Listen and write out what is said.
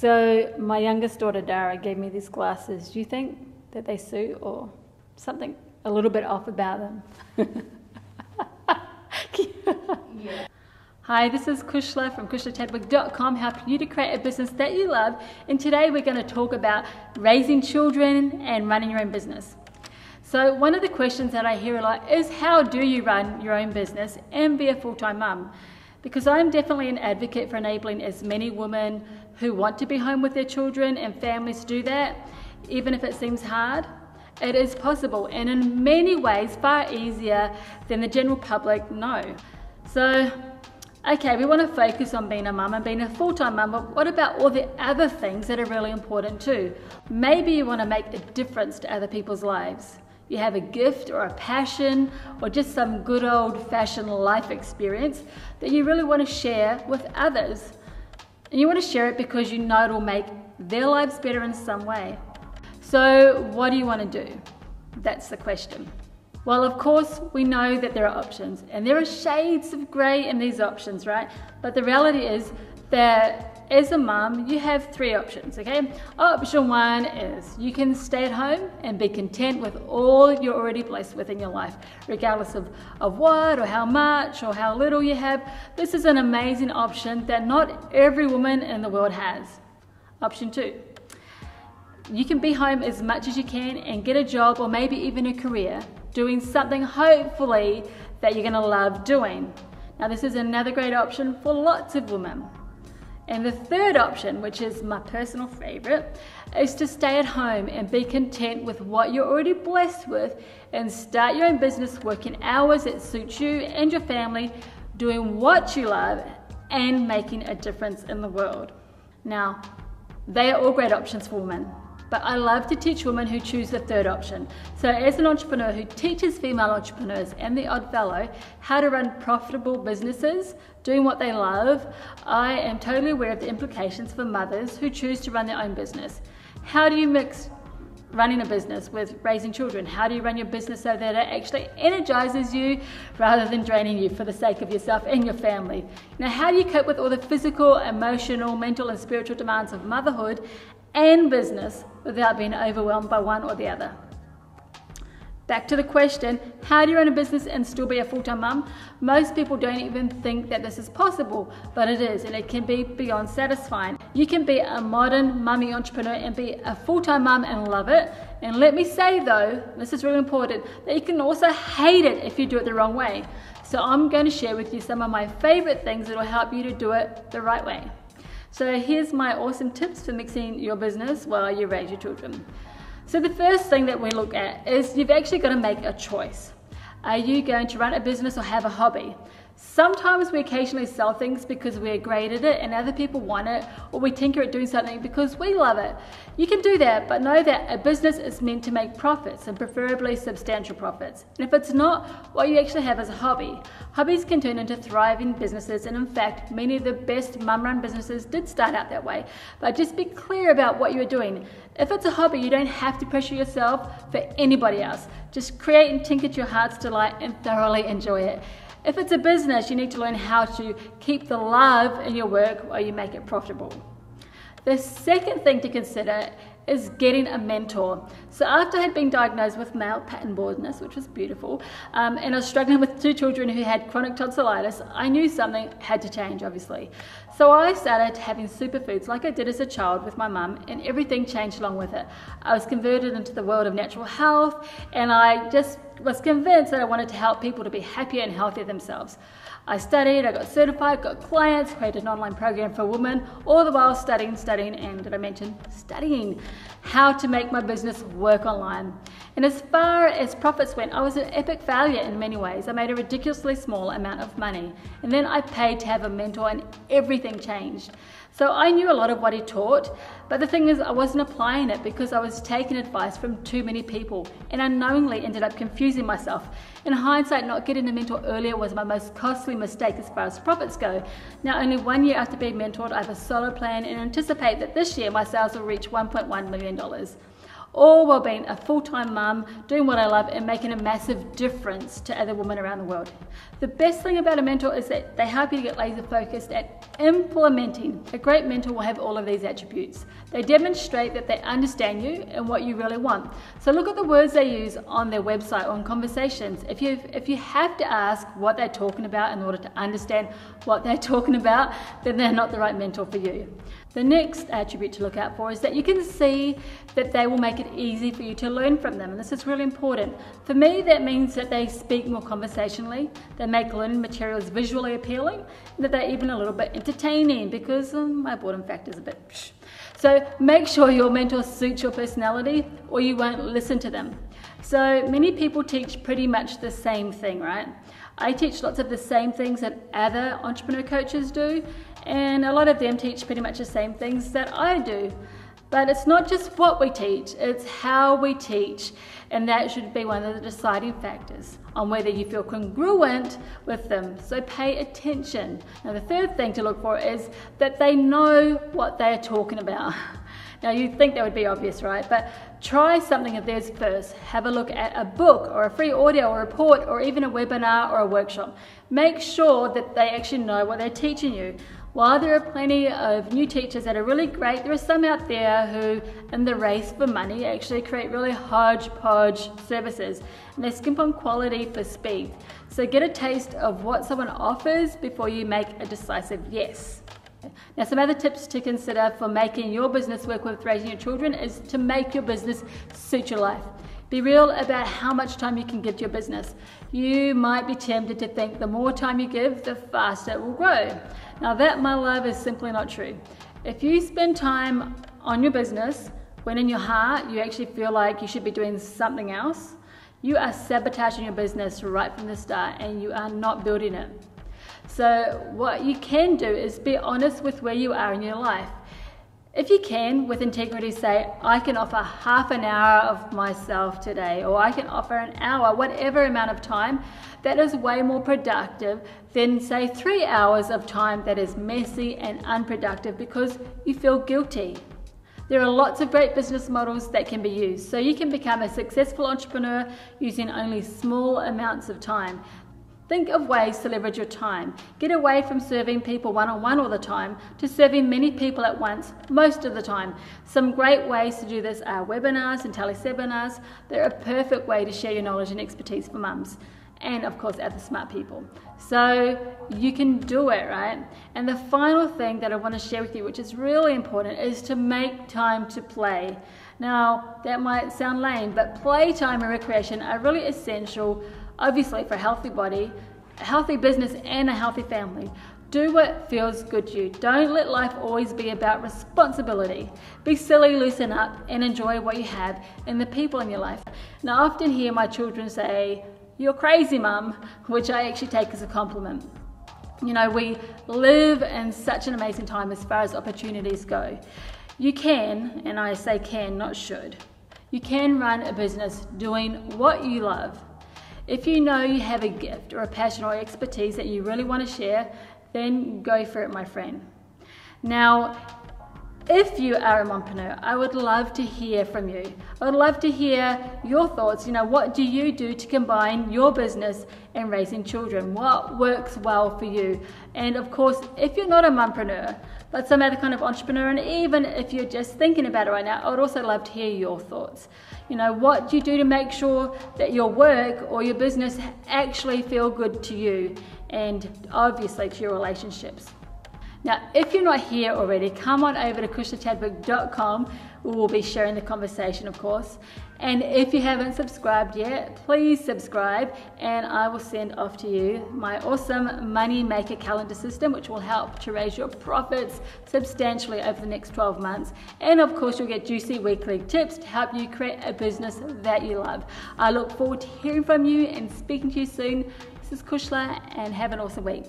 So my youngest daughter Dara gave me these glasses. Do you think that they suit or something a little bit off about them? Yeah. Hi, this is Kushla from KushlaChadwick.com, helping you to create a business that you love. And today we're going to talk about raising children and running your own business. So one of the questions that I hear a lot is, how do you run your own business and be a full-time mum? Because I'm definitely an advocate for enabling as many women who want to be home with their children and families to do that, even if it seems hard. It is possible, and in many ways far easier than the general public know. So, okay, we want to focus on being a mum and being a full-time mum, but what about all the other things that are really important too? Maybe you want to make a difference to other people's lives. You have a gift or a passion or just some good old-fashioned life experience that you really want to share with others. And you want to share it because you know it will make their lives better in some way. So what do you want to do? That's the question. Well, of course, we know that there are options, and there are shades of grey in these options, right? But the reality is that as a mum, you have three options, okay? Option one is you can stay at home and be content with all you're already blessed with in your life, regardless of what or how much or how little you have. This is an amazing option that not every woman in the world has. Option two, you can be home as much as you can and get a job or maybe even a career doing something hopefully that you're going to love doing. Now this is another great option for lots of women. And the third option, which is my personal favorite, is to stay at home and be content with what you're already blessed with and start your own business, working hours that suit you and your family, doing what you love and making a difference in the world. Now, they are all great options for women, but I love to teach women who choose the third option. So as an entrepreneur who teaches female entrepreneurs and the odd fellow how to run profitable businesses, doing what they love, I am totally aware of the implications for mothers who choose to run their own business. How do you mix running a business with raising children? How do you run your business so that it actually energizes you rather than draining you for the sake of yourself and your family? Now, how do you cope with all the physical, emotional, mental and spiritual demands of motherhood and business without being overwhelmed by one or the other? Back to the question, how do you run a business and still be a full-time mum? Most people don't even think that this is possible, but it is, and it can be beyond satisfying. You can be a modern mummy entrepreneur and be a full-time mum and love it. And let me say though, this is really important, that you can also hate it if you do it the wrong way. So I'm going to share with you some of my favorite things that will help you to do it the right way. So here's my awesome tips for mixing your business while you raise your children. So the first thing that we look at is you've actually got to make a choice. Are you going to run a business or have a hobby? Sometimes we occasionally sell things because we're great at it and other people want it, or we tinker at doing something because we love it. You can do that, but know that a business is meant to make profits, and preferably substantial profits. And if it's not, what you actually have is a hobby. Hobbies can turn into thriving businesses, and in fact, many of the best mum-run businesses did start out that way. But just be clear about what you're doing. If it's a hobby, you don't have to pressure yourself for anybody else. Just create and tinker to your heart's delight and thoroughly enjoy it. If it's a business, you need to learn how to keep the love in your work while you make it profitable. The second thing to consider is getting a mentor. So after I had been diagnosed with male pattern baldness, which was beautiful, and I was struggling with two children who had chronic tonsillitis, I knew something had to change, obviously. So I started having superfoods like I did as a child with my mum, and everything changed along with it. I was converted into the world of natural health, and I just was convinced that I wanted to help people to be happier and healthier themselves. I studied, I got certified, got clients, created an online program for women, all the while studying, and did I mention studying how to make my business work online. And as far as profits went, I was an epic failure in many ways. I made a ridiculously small amount of money. And then I paid to have a mentor and everything changed. So I knew a lot of what he taught, but the thing is I wasn't applying it because I was taking advice from too many people and unknowingly ended up confusing myself. In hindsight, not getting a mentor earlier was my most costly mistake as far as profits go. Now, only 1 year after being mentored, I have a solid plan and anticipate that this year my sales will reach $1.1 million. all while being a full-time mum, doing what I love and making a massive difference to other women around the world. The best thing about a mentor is that they help you to get laser focused at implementing. A great mentor will have all of these attributes. They demonstrate that they understand you and what you really want. So look at the words they use on their website or in conversations. If you have to ask what they're talking about in order to understand what they're talking about, then they're not the right mentor for you. The next attribute to look out for is that you can see that they will make it easy for you to learn from them, and this is really important. For me, that means that they speak more conversationally, they make learning materials visually appealing, and that they're even a little bit entertaining, because my boredom factor is a bit psh. So make sure your mentor suits your personality or you won't listen to them. So many people teach pretty much the same thing, right? I teach lots of the same things that other entrepreneur coaches do, and a lot of them teach pretty much the same things that I do. But it's not just what we teach, it's how we teach, and that should be one of the deciding factors on whether you feel congruent with them. So pay attention. Now the third thing to look for is that they know what they're talking about. Now you'd think that would be obvious, right? But try something of theirs first. Have a look at a book or a free audio or report or even a webinar or a workshop. Make sure that they actually know what they're teaching you. While there are plenty of new teachers that are really great, there are some out there who, in the race for money, actually create really hodgepodge services, and they skimp on quality for speed. So get a taste of what someone offers before you make a decisive yes. Now, some other tips to consider for making your business work with raising your children is to make your business suit your life. Be real about how much time you can give to your business. You might be tempted to think the more time you give, the faster it will grow. Now that, my love, is simply not true. If you spend time on your business when in your heart you actually feel like you should be doing something else, you are sabotaging your business right from the start and you are not building it. So what you can do is be honest with where you are in your life. If you can, with integrity, say, I can offer half an hour of myself today, or I can offer an hour, whatever amount of time, that is way more productive than, say, 3 hours of time that is messy and unproductive because you feel guilty. There are lots of great business models that can be used, so you can become a successful entrepreneur using only small amounts of time. Think of ways to leverage your time. Get away from serving people one-on-one all the time to serving many people at once most of the time. Some great ways to do this are webinars and teleseminars. They're a perfect way to share your knowledge and expertise for mums and, of course, other smart people. So you can do it, right? And the final thing that I want to share with you, which is really important, is to make time to play. Now, that might sound lame, but playtime and recreation are really essential, obviously, for a healthy body, a healthy business, and a healthy family. Do what feels good to you. Don't let life always be about responsibility. Be silly, loosen up, and enjoy what you have and the people in your life. Now, I often hear my children say, "You're crazy, Mum," which I actually take as a compliment. You know, we live in such an amazing time as far as opportunities go. You can, and I say can, not should, you can run a business doing what you love. If you know you have a gift or a passion or expertise that you really want to share, then go for it, my friend. Now, if you are a mompreneur, I would love to hear from you. I would love to hear your thoughts. You know, what do you do to combine your business and raising children? What works well for you? And of course, if you're not a mompreneur, but some other kind of entrepreneur, and even if you're just thinking about it right now, I would also love to hear your thoughts. You know, what do you do to make sure that your work or your business actually feel good to you and obviously to your relationships? Now, if you're not here already, come on over to KushlaChadwick.com. We will be sharing the conversation, of course. And if you haven't subscribed yet, please subscribe, and I will send off to you my awesome Money Maker calendar system, which will help to raise your profits substantially over the next 12 months. And of course, you'll get juicy weekly tips to help you create a business that you love. I look forward to hearing from you and speaking to you soon. This is Kushla, and have an awesome week.